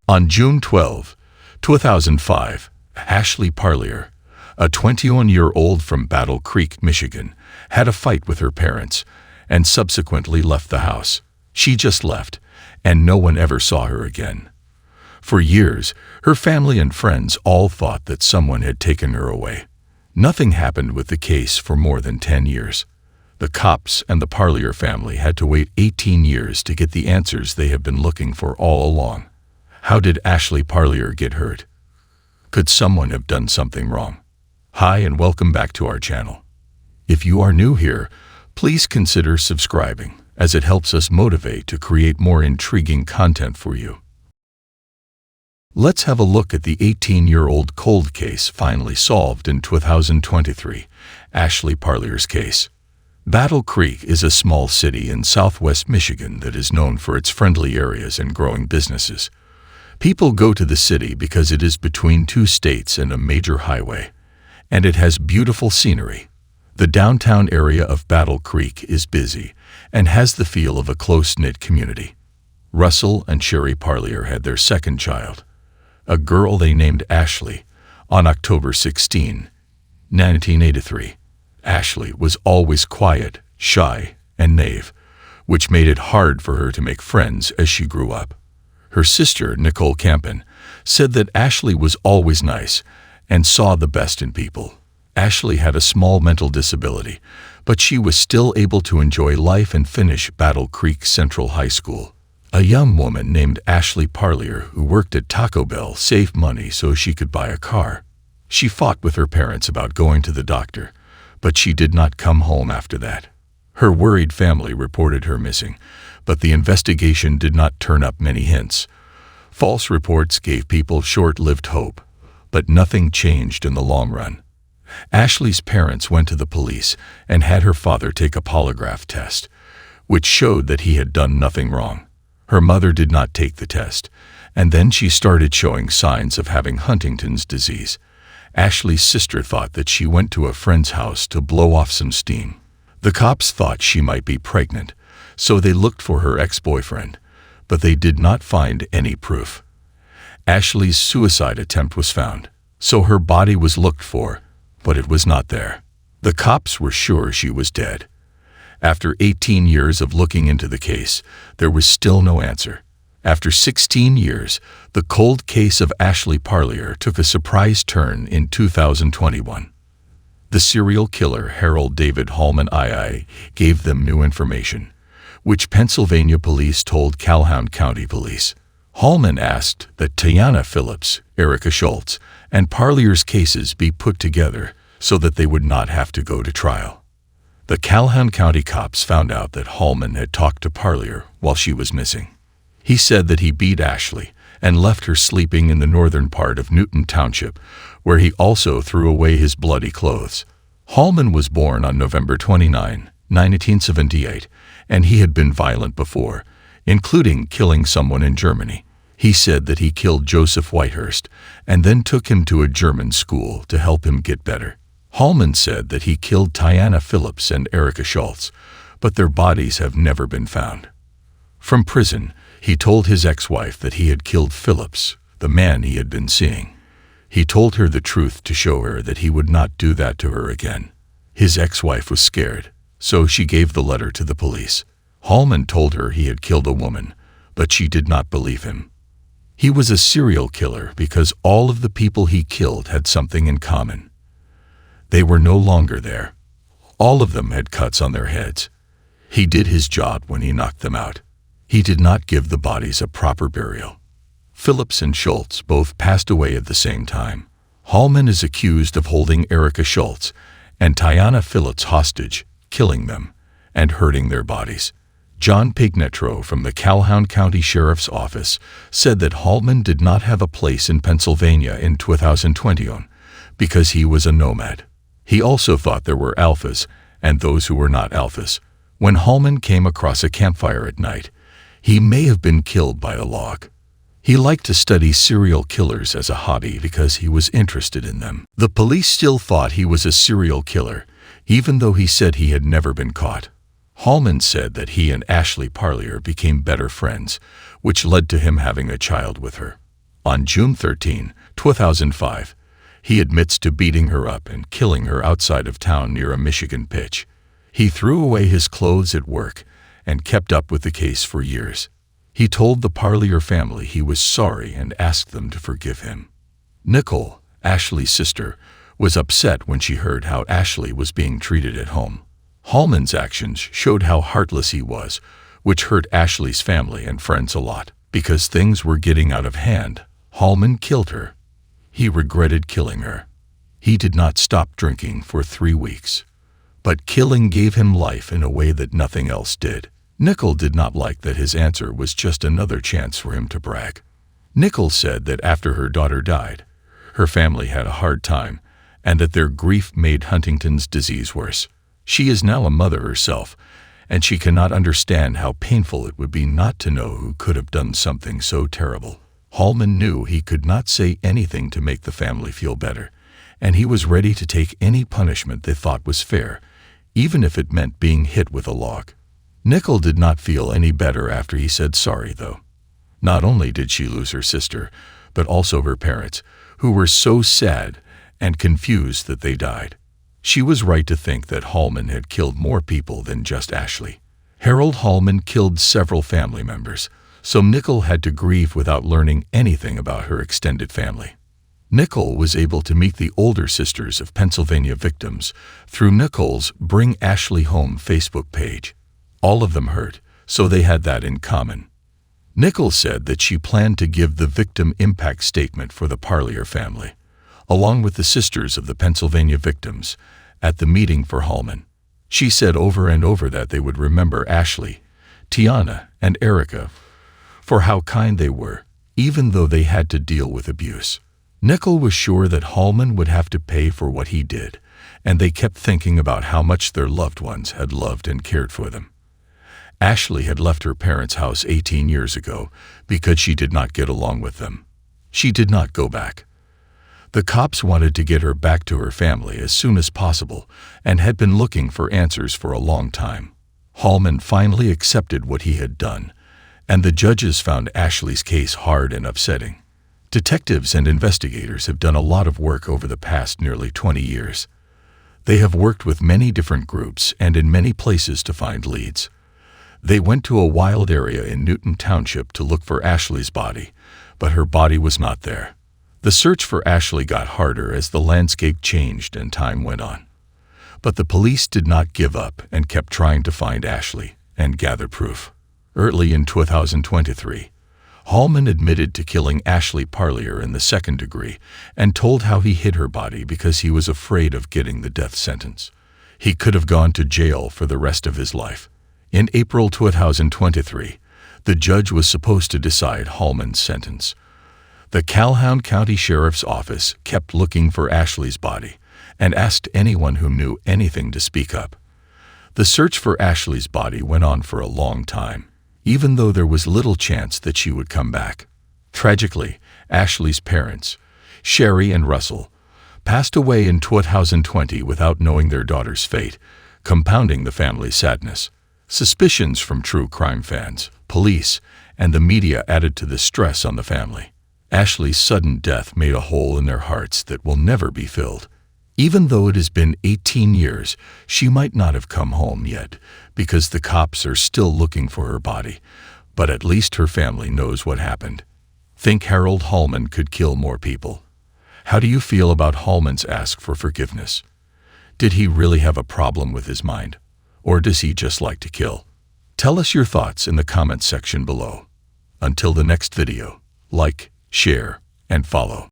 On June 12, 2005, Ashley Parlier, a 21-year-old from Battle Creek, Michigan, had a fight with her parents and subsequently left the house. She just left, and no one ever saw her again. For years, her family and friends all thought that someone had taken her away. Nothing happened with the case for more than 10 years. The cops and the Parlier family had to wait 18 years to get the answers they have been looking for all along. How did Ashley Parlier get hurt? Could someone have done something wrong? Hi and welcome back to our channel. If you are new here, please consider subscribing, as it helps us motivate to create more intriguing content for you. Let's have a look at the 18-year-old cold case finally solved in 2023, Ashley Parlier's case. Battle Creek is a small city in southwest Michigan that is known for its friendly areas and growing businesses. People go to the city because it is between two states and a major highway, and it has beautiful scenery. The downtown area of Battle Creek is busy and has the feel of a close-knit community. Russell and Sherry Parlier had their second child, a girl they named Ashley, on October 16, 1983. Ashley was always quiet, shy, and naive, which made it hard for her to make friends as she grew up. Her sister, Nicole Campen, said that Ashley was always nice and saw the best in people. Ashley had a small mental disability, but she was still able to enjoy life and finish Battle Creek Central High School. A young woman named Ashley Parlier, who worked at Taco Bell, saved money so she could buy a car. She fought with her parents about going to the doctor, but she did not come home after that. Her worried family reported her missing, but the investigation did not turn up many hints. False reports gave people short-lived hope, but nothing changed in the long run. Ashley's parents went to the police and had her father take a polygraph test, which showed that he had done nothing wrong. Her mother did not take the test, and then she started showing signs of having Huntington's disease. Ashley's sister thought that she went to a friend's house to blow off some steam. The cops thought she might be pregnant, so they looked for her ex-boyfriend, but they did not find any proof. Ashley's suicide attempt was found, so her body was looked for, but it was not there. The cops were sure she was dead. After 18 years of looking into the case, there was still no answer. After 16 years, the cold case of Ashley Parlier took a surprise turn in 2021. The serial killer Harold David Hallman II gave them new information, which Pennsylvania police told Calhoun County Police. Hallman asked that Tiana Phillips, Erica Schultz, and Parlier's cases be put together so that they would not have to go to trial. The Calhoun County cops found out that Hallman had talked to Parlier while she was missing. He said that he beat Ashley and left her sleeping in the northern part of Newton Township, where he also threw away his bloody clothes. Hallman was born on November 29, 1978, and he had been violent before, including killing someone in Germany. He said that he killed Joseph Whitehurst and then took him to a German school to help him get better. Hallman said that he killed Tiana Phillips and Erica Schultz, but their bodies have never been found. From prison, he told his ex-wife that he had killed Phillips, the man he had been seeing. He told her the truth to show her that he would not do that to her again. His ex-wife was scared, so she gave the letter to the police. Hallman told her he had killed a woman, but she did not believe him. He was a serial killer because all of the people he killed had something in common. They were no longer there. All of them had cuts on their heads. He did his job when he knocked them out. He did not give the bodies a proper burial. Phillips and Schultz both passed away at the same time. Hallman is accused of holding Erica Schultz and Tiana Phillips hostage, killing them, and hurting their bodies. John Pignetro from the Calhoun County Sheriff's Office said that Hallman did not have a place in Pennsylvania in 2021 because he was a nomad. He also thought there were alphas and those who were not alphas. When Hallman came across a campfire at night, he may have been killed by a log. He liked to study serial killers as a hobby because he was interested in them. The police still thought he was a serial killer, even though he said he had never been caught. Hallman said that he and Ashley Parlier became better friends, which led to him having a child with her. On June 13, 2005, he admits to beating her up and killing her outside of town near a Michigan pitch. He threw away his clothes at work and kept up with the case for years. He told the Parlier family he was sorry and asked them to forgive him. Nicole, Ashley's sister, was upset when she heard how Ashley was being treated at home. Hallman's actions showed how heartless he was, which hurt Ashley's family and friends a lot. Because things were getting out of hand, Hallman killed her. He regretted killing her. He did not stop drinking for 3 weeks. But killing gave him life in a way that nothing else did. Nicole did not like that his answer was just another chance for him to brag. Nicole said that after her daughter died, her family had a hard time, and that their grief made Huntington's disease worse. She is now a mother herself, and she cannot understand how painful it would be not to know who could have done something so terrible. Hallman knew he could not say anything to make the family feel better, and he was ready to take any punishment they thought was fair, even if it meant being hit with a log. Nicole did not feel any better after he said sorry, though. Not only did she lose her sister, but also her parents, who were so sad and confused that they died. She was right to think that Hallman had killed more people than just Ashley. Harold Hallman killed several family members, so Nicole had to grieve without learning anything about her extended family. Nicole was able to meet the older sisters of Pennsylvania victims through Nicole's Bring Ashley Home Facebook page. All of them hurt, so they had that in common. Nicole said that she planned to give the victim impact statement for the Parlier family, along with the sisters of the Pennsylvania victims, at the meeting for Hallman. She said over and over that they would remember Ashley, Tiana, and Erica for how kind they were, even though they had to deal with abuse. Nicole was sure that Hallman would have to pay for what he did, and they kept thinking about how much their loved ones had loved and cared for them. Ashley had left her parents' house 18 years ago because she did not get along with them. She did not go back. The cops wanted to get her back to her family as soon as possible and had been looking for answers for a long time. Hallman finally accepted what he had done, and the judges found Ashley's case hard and upsetting. Detectives and investigators have done a lot of work over the past nearly 20 years. They have worked with many different groups and in many places to find leads. They went to a wild area in Newton Township to look for Ashley's body, but her body was not there. The search for Ashley got harder as the landscape changed and time went on. But the police did not give up and kept trying to find Ashley and gather proof. Early in 2023, Hallman admitted to killing Ashley Parlier in the 2nd degree and told how he hid her body because he was afraid of getting the death sentence. He could have gone to jail for the rest of his life. In April 2023, the judge was supposed to decide Hallman's sentence. The Calhoun County Sheriff's Office kept looking for Ashley's body and asked anyone who knew anything to speak up. The search for Ashley's body went on for a long time, even though there was little chance that she would come back. Tragically, Ashley's parents, Sherry and Russell, passed away in 2020 without knowing their daughter's fate, compounding the family's sadness. Suspicions from true crime fans, police, and the media added to the stress on the family. Ashley's sudden death made a hole in their hearts that will never be filled. Even though it has been 18 years, she might not have come home yet because the cops are still looking for her body, but at least her family knows what happened. Think Harold Hallman could kill more people? How do you feel about Hallman's ask for forgiveness? Did he really have a problem with his mind? Or does he just like to kill? Tell us your thoughts in the comments section below. Until the next video, like, share, and follow.